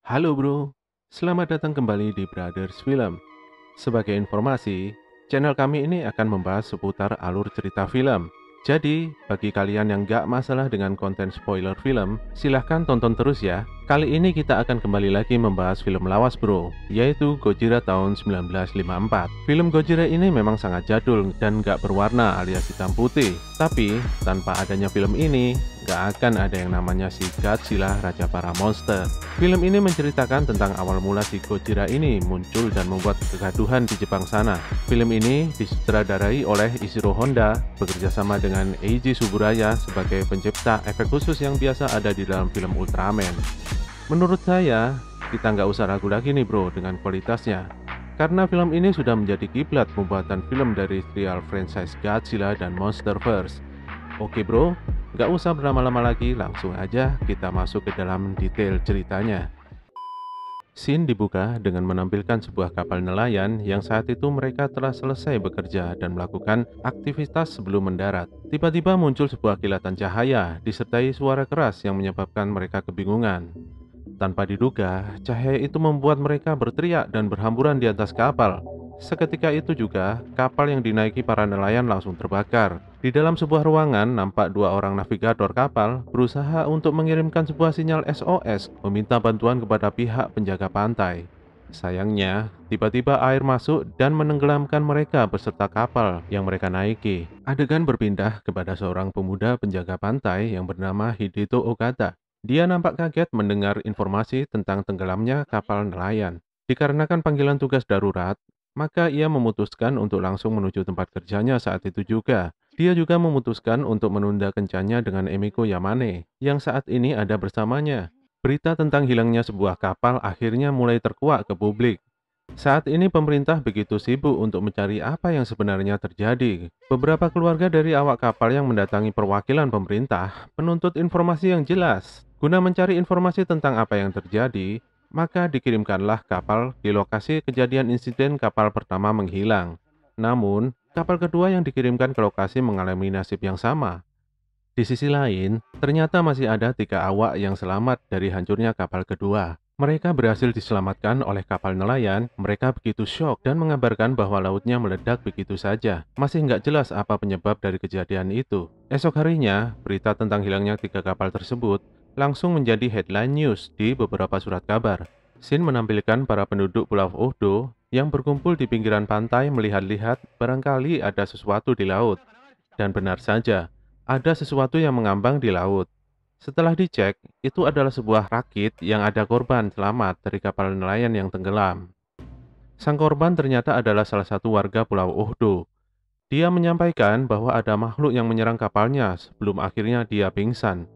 Halo bro, selamat datang kembali di Brothers Film. Sebagai informasi, channel kami ini akan membahas seputar alur cerita film. Jadi, bagi kalian yang gak masalah dengan konten spoiler film, silahkan tonton terus ya. Kali ini kita akan kembali lagi membahas film lawas bro, yaitu Gojira tahun 1954. Film Gojira ini memang sangat jadul dan gak berwarna alias hitam putih. Tapi, tanpa adanya film ini, gak akan ada yang namanya si Godzilla Raja Para Monster. Film ini menceritakan tentang awal mula si Gojira ini muncul dan membuat kegaduhan di Jepang sana. Film ini disutradarai oleh Ishiro Honda bekerjasama dengan Eiji Tsuburaya sebagai pencipta efek khusus yang biasa ada di dalam film Ultraman. Menurut saya, kita nggak usah ragu lagi nih bro dengan kualitasnya. Karena film ini sudah menjadi kiblat pembuatan film dari serial franchise Godzilla dan Monsterverse. Oke bro, nggak usah berlama-lama lagi, langsung aja kita masuk ke dalam detail ceritanya. Scene dibuka dengan menampilkan sebuah kapal nelayan yang saat itu mereka telah selesai bekerja dan melakukan aktivitas sebelum mendarat. Tiba-tiba muncul sebuah kilatan cahaya disertai suara keras yang menyebabkan mereka kebingungan. Tanpa diduga, cahaya itu membuat mereka berteriak dan berhamburan di atas kapal. Seketika itu juga, kapal yang dinaiki para nelayan langsung terbakar. Di dalam sebuah ruangan, nampak dua orang navigator kapal berusaha untuk mengirimkan sebuah sinyal SOS, meminta bantuan kepada pihak penjaga pantai. Sayangnya, tiba-tiba air masuk dan menenggelamkan mereka beserta kapal yang mereka naiki. Adegan berpindah kepada seorang pemuda penjaga pantai yang bernama Hideto Okada. Dia nampak kaget mendengar informasi tentang tenggelamnya kapal nelayan. Dikarenakan panggilan tugas darurat, maka ia memutuskan untuk langsung menuju tempat kerjanya saat itu juga. Dia juga memutuskan untuk menunda kencannya dengan Emiko Yamane, yang saat ini ada bersamanya. Berita tentang hilangnya sebuah kapal akhirnya mulai terkuak ke publik. Saat ini pemerintah begitu sibuk untuk mencari apa yang sebenarnya terjadi. Beberapa keluarga dari awak kapal yang mendatangi perwakilan pemerintah menuntut informasi yang jelas. Guna mencari informasi tentang apa yang terjadi, maka dikirimkanlah kapal di lokasi kejadian insiden kapal pertama menghilang. Namun, kapal kedua yang dikirimkan ke lokasi mengalami nasib yang sama. Di sisi lain, ternyata masih ada 3 awak yang selamat dari hancurnya kapal kedua. Mereka berhasil diselamatkan oleh kapal nelayan. Mereka begitu syok dan mengabarkan bahwa lautnya meledak begitu saja. Masih nggak jelas apa penyebab dari kejadian itu. Esok harinya, berita tentang hilangnya 3 kapal tersebut langsung menjadi headline news di beberapa surat kabar. Scene menampilkan para penduduk Pulau Ohdo yang berkumpul di pinggiran pantai melihat-lihat barangkali ada sesuatu di laut. Dan benar saja, ada sesuatu yang mengambang di laut. Setelah dicek, itu adalah sebuah rakit yang ada korban selamat dari kapal nelayan yang tenggelam. Sang korban ternyata adalah salah satu warga Pulau Ohdo. Dia menyampaikan bahwa ada makhluk yang menyerang kapalnya sebelum akhirnya dia pingsan.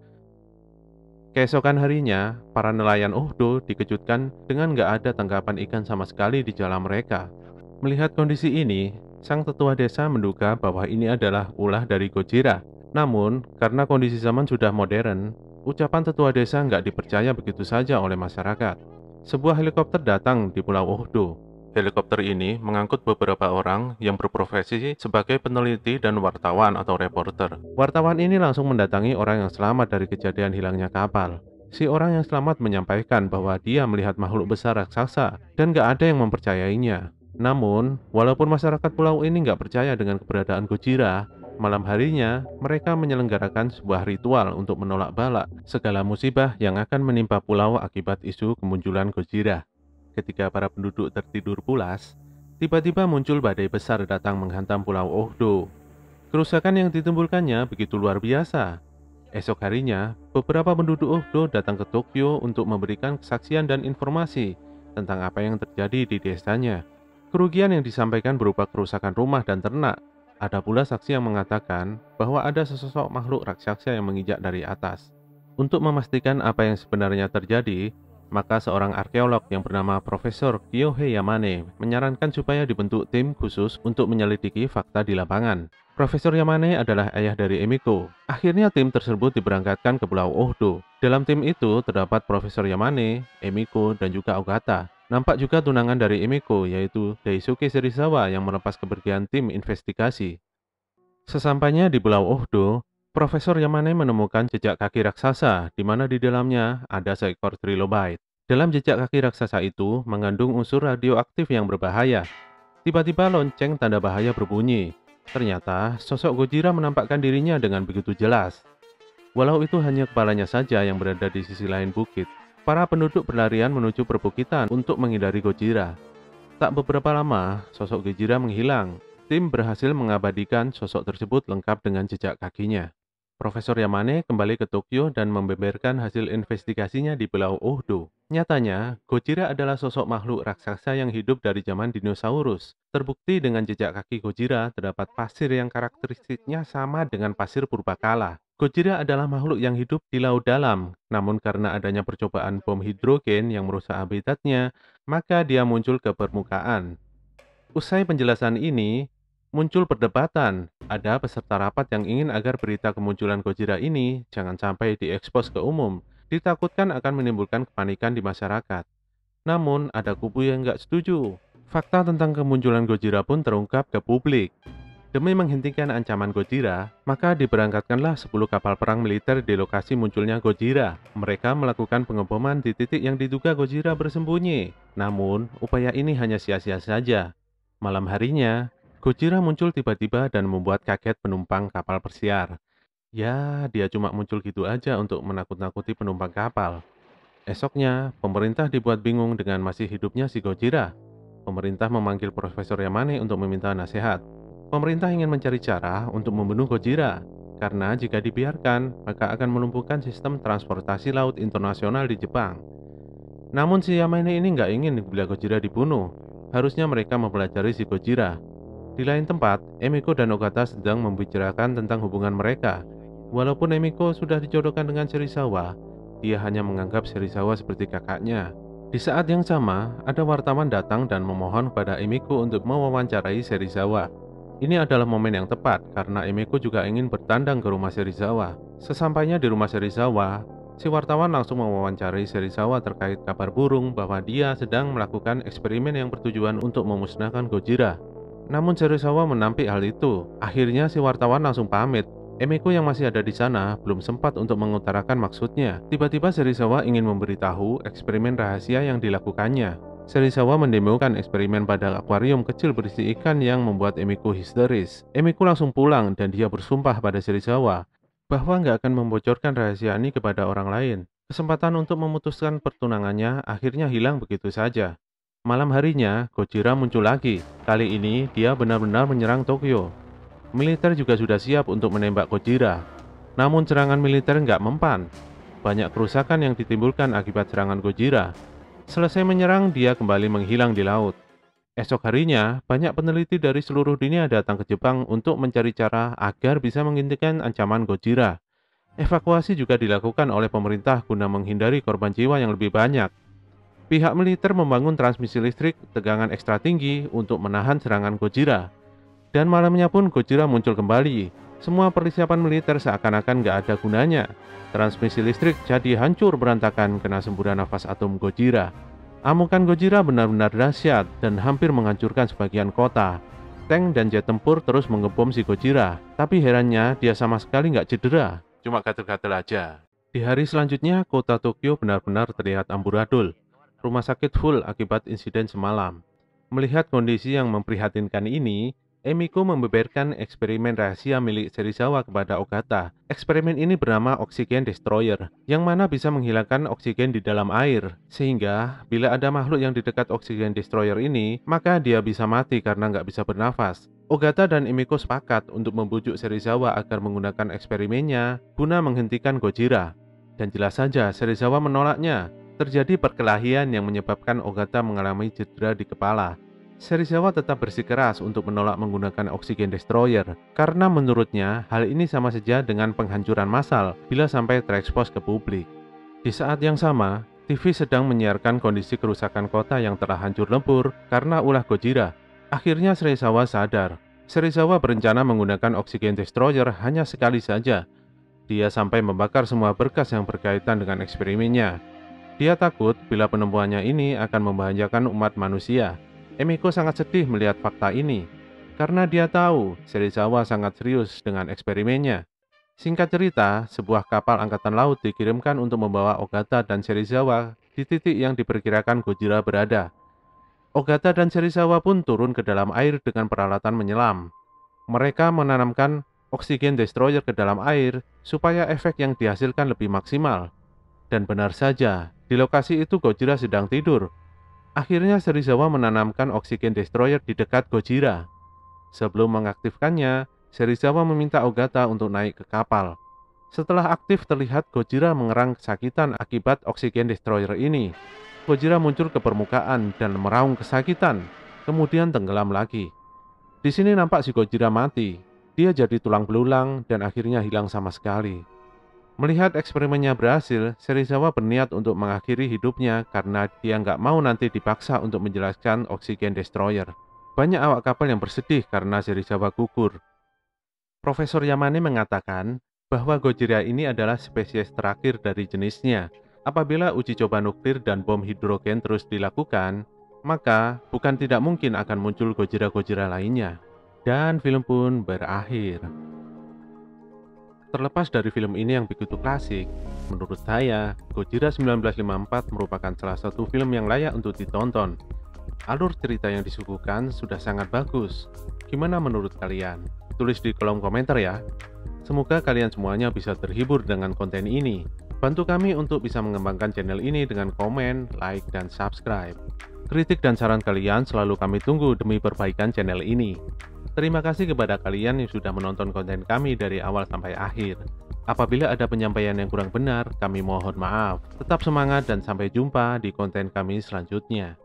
Keesokan harinya, para nelayan Ohdo dikejutkan dengan nggak ada tangkapan ikan sama sekali di jala mereka. Melihat kondisi ini, sang tetua desa menduga bahwa ini adalah ulah dari Gojira. Namun, karena kondisi zaman sudah modern, ucapan tetua desa nggak dipercaya begitu saja oleh masyarakat. Sebuah helikopter datang di Pulau Ohdo. Helikopter ini mengangkut beberapa orang yang berprofesi sebagai peneliti dan wartawan atau reporter. Wartawan ini langsung mendatangi orang yang selamat dari kejadian hilangnya kapal. Si orang yang selamat menyampaikan bahwa dia melihat makhluk besar raksasa dan nggak ada yang mempercayainya. Namun, walaupun masyarakat pulau ini nggak percaya dengan keberadaan Gojira, malam harinya mereka menyelenggarakan sebuah ritual untuk menolak bala segala musibah yang akan menimpa pulau akibat isu kemunculan Gojira. Ketika para penduduk tertidur pulas, tiba-tiba muncul badai besar datang menghantam Pulau Ohdo. Kerusakan yang ditimbulkannya begitu luar biasa. Esok harinya, beberapa penduduk Ohdo datang ke Tokyo untuk memberikan kesaksian dan informasi tentang apa yang terjadi di desanya. Kerugian yang disampaikan berupa kerusakan rumah dan ternak. Ada pula saksi yang mengatakan bahwa ada sesosok makhluk raksasa yang menginjak dari atas. Untuk memastikan apa yang sebenarnya terjadi, maka seorang arkeolog yang bernama Profesor Kyohei Yamane menyarankan supaya dibentuk tim khusus untuk menyelidiki fakta di lapangan. Profesor Yamane adalah ayah dari Emiko. Akhirnya tim tersebut diberangkatkan ke Pulau Ohdo. Dalam tim itu terdapat Profesor Yamane, Emiko, dan juga Ogata. Nampak juga tunangan dari Emiko, yaitu Daisuke Serizawa yang melepas kepergian tim investigasi. Sesampainya di Pulau Ohdo, Profesor Yamane menemukan jejak kaki raksasa, di mana di dalamnya ada seekor trilobite. Dalam jejak kaki raksasa itu mengandung unsur radioaktif yang berbahaya. Tiba-tiba lonceng tanda bahaya berbunyi. Ternyata sosok Gojira menampakkan dirinya dengan begitu jelas. Walau itu hanya kepalanya saja yang berada di sisi lain bukit, para penduduk berlarian menuju perbukitan untuk menghindari Gojira. Tak beberapa lama, sosok Gojira menghilang. Tim berhasil mengabadikan sosok tersebut lengkap dengan jejak kakinya. Profesor Yamane kembali ke Tokyo dan membeberkan hasil investigasinya di Pulau Ohdo. Nyatanya, Gojira adalah sosok makhluk raksasa yang hidup dari zaman dinosaurus. Terbukti dengan jejak kaki Gojira terdapat pasir yang karakteristiknya sama dengan pasir purbakala. Gojira adalah makhluk yang hidup di laut dalam, namun karena adanya percobaan bom hidrogen yang merusak habitatnya, maka dia muncul ke permukaan. Usai penjelasan ini, muncul perdebatan. Ada peserta rapat yang ingin agar berita kemunculan Gojira ini jangan sampai diekspos ke umum, ditakutkan akan menimbulkan kepanikan di masyarakat. Namun, ada kubu yang nggak setuju. Fakta tentang kemunculan Gojira pun terungkap ke publik. Demi menghentikan ancaman Gojira, maka diberangkatkanlah 10 kapal perang militer di lokasi munculnya Gojira. Mereka melakukan pengeboman di titik yang diduga Gojira bersembunyi. Namun, upaya ini hanya sia-sia saja. Malam harinya, Gojira muncul tiba-tiba dan membuat kaget penumpang kapal persiar. Ya, dia cuma muncul gitu aja untuk menakut-nakuti penumpang kapal. Esoknya, pemerintah dibuat bingung dengan masih hidupnya si Gojira. Pemerintah memanggil Profesor Yamane untuk meminta nasihat. Pemerintah ingin mencari cara untuk membunuh Gojira, karena jika dibiarkan, maka akan melumpuhkan sistem transportasi laut internasional di Jepang. Namun si Yamane ini nggak ingin bila Gojira dibunuh. Harusnya mereka mempelajari si Gojira. Di lain tempat, Emiko dan Ogata sedang membicarakan tentang hubungan mereka. Walaupun Emiko sudah dijodohkan dengan Serizawa, dia hanya menganggap Serizawa seperti kakaknya. Di saat yang sama, ada wartawan datang dan memohon pada Emiko untuk mewawancarai Serizawa. Ini adalah momen yang tepat karena Emiko juga ingin bertandang ke rumah Serizawa. Sesampainya di rumah Serizawa, si wartawan langsung mewawancarai Serizawa terkait kabar burung bahwa dia sedang melakukan eksperimen yang bertujuan untuk memusnahkan Gojira. Namun Serizawa menampik hal itu. Akhirnya si wartawan langsung pamit. Emiko yang masih ada di sana belum sempat untuk mengutarakan maksudnya. Tiba-tiba Serizawa ingin memberitahu eksperimen rahasia yang dilakukannya. Serizawa mendemokan eksperimen pada akuarium kecil berisi ikan yang membuat Emiko histeris. Emiko langsung pulang dan dia bersumpah pada Serizawa bahwa nggak akan membocorkan rahasia ini kepada orang lain. Kesempatan untuk memutuskan pertunangannya akhirnya hilang begitu saja. Malam harinya, Gojira muncul lagi. Kali ini, dia benar-benar menyerang Tokyo. Militer juga sudah siap untuk menembak Gojira. Namun serangan militer nggak mempan. Banyak kerusakan yang ditimbulkan akibat serangan Gojira. Selesai menyerang, dia kembali menghilang di laut. Esok harinya, banyak peneliti dari seluruh dunia datang ke Jepang untuk mencari cara agar bisa menghentikan ancaman Gojira. Evakuasi juga dilakukan oleh pemerintah guna menghindari korban jiwa yang lebih banyak. Pihak militer membangun transmisi listrik tegangan ekstra tinggi untuk menahan serangan Gojira. Dan malamnya pun Gojira muncul kembali. Semua persiapan militer seakan-akan nggak ada gunanya. Transmisi listrik jadi hancur berantakan kena semburan nafas atom Gojira. Amukan Gojira benar-benar dahsyat dan hampir menghancurkan sebagian kota. Tank dan jet tempur terus mengebom si Gojira. Tapi herannya dia sama sekali nggak cedera. Cuma gatel-gatel aja. Di hari selanjutnya, kota Tokyo benar-benar terlihat amburadul. Rumah sakit full akibat insiden semalam. Melihat kondisi yang memprihatinkan ini, Emiko membeberkan eksperimen rahasia milik Serizawa kepada Ogata. Eksperimen ini bernama Oxygen Destroyer, yang mana bisa menghilangkan oksigen di dalam air. Sehingga, bila ada makhluk yang di dekat Oxygen Destroyer ini, maka dia bisa mati karena nggak bisa bernafas. Ogata dan Emiko sepakat untuk membujuk Serizawa agar menggunakan eksperimennya guna menghentikan Gojira. Dan jelas saja Serizawa menolaknya. Terjadi perkelahian yang menyebabkan Ogata mengalami cedera di kepala. Serizawa tetap bersikeras untuk menolak menggunakan Oxygen Destroyer karena menurutnya hal ini sama saja dengan penghancuran massal bila sampai terekspos ke publik. Di saat yang sama, TV sedang menyiarkan kondisi kerusakan kota yang telah hancur lebur karena ulah Gojira. Akhirnya Serizawa sadar. Serizawa berencana menggunakan Oxygen Destroyer hanya sekali saja. Dia sampai membakar semua berkas yang berkaitan dengan eksperimennya. Dia takut bila penemuannya ini akan membahayakan umat manusia. Emiko sangat sedih melihat fakta ini, karena dia tahu Serizawa sangat serius dengan eksperimennya. Singkat cerita, sebuah kapal angkatan laut dikirimkan untuk membawa Ogata dan Serizawa di titik yang diperkirakan Gojira berada. Ogata dan Serizawa pun turun ke dalam air dengan peralatan menyelam. Mereka menanamkan oksigen destroyer ke dalam air supaya efek yang dihasilkan lebih maksimal. Dan benar saja, di lokasi itu Gojira sedang tidur. Akhirnya Serizawa menanamkan oksigen destroyer di dekat Gojira. Sebelum mengaktifkannya, Serizawa meminta Ogata untuk naik ke kapal. Setelah aktif terlihat Gojira mengerang kesakitan akibat oksigen destroyer ini. Gojira muncul ke permukaan dan meraung kesakitan, kemudian tenggelam lagi. Di sini nampak si Gojira mati. Dia jadi tulang belulang dan akhirnya hilang sama sekali. Melihat eksperimennya berhasil, Serizawa berniat untuk mengakhiri hidupnya karena dia nggak mau nanti dipaksa untuk menjelaskan oksigen destroyer. Banyak awak kapal yang bersedih karena Serizawa gugur. Profesor Yamane mengatakan bahwa Gojira ini adalah spesies terakhir dari jenisnya. Apabila uji coba nuklir dan bom hidrogen terus dilakukan, maka bukan tidak mungkin akan muncul Gojira-Gojira lainnya. Dan film pun berakhir. Terlepas dari film ini yang begitu klasik, menurut saya, Gojira 1954 merupakan salah satu film yang layak untuk ditonton. Alur cerita yang disuguhkan sudah sangat bagus. Gimana menurut kalian? Tulis di kolom komentar ya. Semoga kalian semuanya bisa terhibur dengan konten ini. Bantu kami untuk bisa mengembangkan channel ini dengan komen, like, dan subscribe. Kritik dan saran kalian selalu kami tunggu demi perbaikan channel ini. Terima kasih kepada kalian yang sudah menonton konten kami dari awal sampai akhir. Apabila ada penyampaian yang kurang benar, kami mohon maaf. Tetap semangat dan sampai jumpa di konten kami selanjutnya.